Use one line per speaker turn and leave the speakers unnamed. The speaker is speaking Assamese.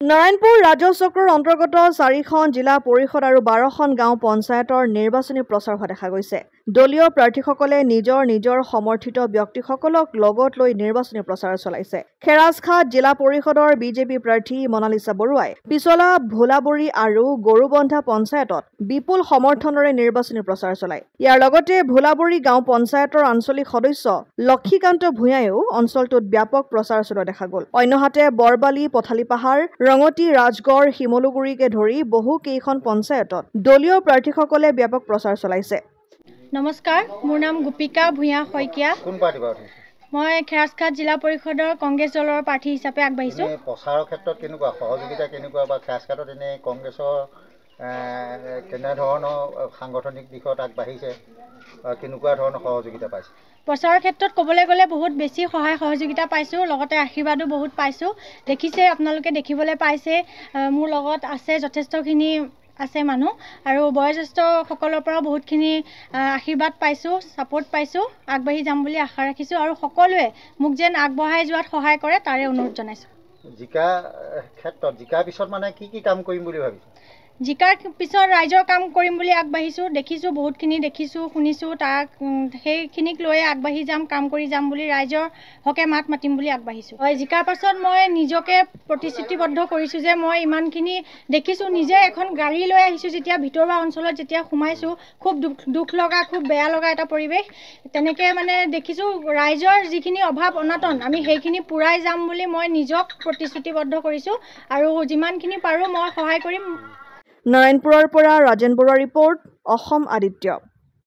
নাৰায়ণপুৰ ৰাজহ চক্ৰৰ অন্তৰ্গত 4খন জিলা পৰিষদ আৰু 12খন গাঁও পঞ্চায়তৰ নিৰ্বাচনী প্ৰচাৰ হোৱা দেখা গৈছে। দলীয় প্ৰাৰ্থীসকলে নিজৰ সমৰ্থিত ব্যক্তিসকলক লগত লৈ নিৰ্বাচনী প্ৰচাৰ চলাইছে। খেৰাজঘাট জিলা পৰিষদৰ বিজেপি প্ৰাৰ্থী মনালিছা বৰুৱাই পিছলা ভোলাবৰী আৰু গৰুবন্ধা পঞ্চায়তত বিপুল সমৰ্থনেৰে নিৰ্বাচনী প্ৰচাৰ চলায়। ইয়াৰ লগতে ভোলাবৰী গাঁও পঞ্চায়তৰ আঞ্চলিক সদস্য লক্ষীকান্ত ভূঞাইও অঞ্চলটোত ব্যাপক প্ৰচাৰ চলোৱা দেখা গ'ল। অন্যহাতে বৰবালি, পথালি পাহাৰ, ৰঙতি, ৰাজগড়, শিমলুগুৰিকে ধৰি বহু কেইখন পঞ্চায়তত দলীয় প্ৰাৰ্থীসকলে ব্যাপক প্ৰচাৰ চলাইছে।
নমস্কাৰ, মোৰ নাম গোপিকা ভূঞা শইকীয়া।
কোন পাৰ্টি প্ৰাৰ্থী?
মই খেৰাজঘাট জিলা পৰিষদৰ কংগ্ৰেছ দলৰ প্ৰাৰ্থী হিচাপে আগবাঢ়িছোঁ।
প্ৰচাৰৰ ক্ষেত্ৰত কেনেকুৱা সহযোগিতা কেনেকুৱা বা খেৰাজঘাটত এনে কংগ্ৰেছৰ কেনেধৰণৰ সাংগঠনিক দিশত আগবাঢ়িছে কেনেকুৱা ধৰণৰ সহযোগিতা পাইছে?
প্ৰচাৰৰ ক্ষেত্ৰত ক'বলৈ গ'লে বহুত বেছি সহায় সহযোগিতা পাইছোঁ, লগতে আশীৰ্বাদো বহুত পাইছোঁ। দেখিছে, আপোনালোকে দেখিবলৈ পাইছে, মোৰ লগত আছে যথেষ্টখিনি আছে মানুহ, আৰু বয়োজ্যেষ্ঠসকলৰ পৰাও বহুতখিনি আশীৰ্বাদ পাইছোঁ, ছাপোৰ্ট পাইছোঁ। আগবাঢ়ি যাম বুলি আশা ৰাখিছোঁ আৰু সকলোৱে মোক যেন আগবঢ়াই যোৱাত সহায় কৰে তাৰে অনুৰোধ জনাইছোঁ।
জিকাৰ পিছত মানে কি কাম কৰিম বুলি ভাবিছোঁ?
জিকাৰ পিছত ৰাইজৰ কাম কৰিম বুলি আগবাঢ়িছোঁ। দেখিছোঁ, বহুতখিনি দেখিছোঁ, শুনিছোঁ, তাক সেইখিনিক লৈয়ে আগবাঢ়ি যাম, কাম কৰি যাম বুলি ৰাইজৰ হকে মাত মাতিম বুলি আগবাঢ়িছোঁ। হয়, জিকাৰ পাছত মই নিজকে প্ৰতিশ্ৰুতিবদ্ধ কৰিছোঁ যে মই ইমানখিনি দেখিছোঁ, নিজে এখন গাড়ী লৈ আহিছোঁ, যেতিয়া ভিতৰুৱা অঞ্চলত যেতিয়া সোমাইছোঁ, খুব দুখ লগা, খুব বেয়া লগা এটা পৰিৱেশ। তেনেকৈ মানে দেখিছোঁ ৰাইজৰ যিখিনি অভাৱ অনাটন আমি সেইখিনি পূৰাই যাম বুলি মই নিজক প্ৰতিশ্ৰুতিবদ্ধ কৰিছোঁ আৰু যিমানখিনি পাৰোঁ মই সহায় কৰিম।
নাৰায়ণপুৰৰ পৰা ৰাজেন বৰুৱা ৰিপৰ্ট, অসম আদিত্য।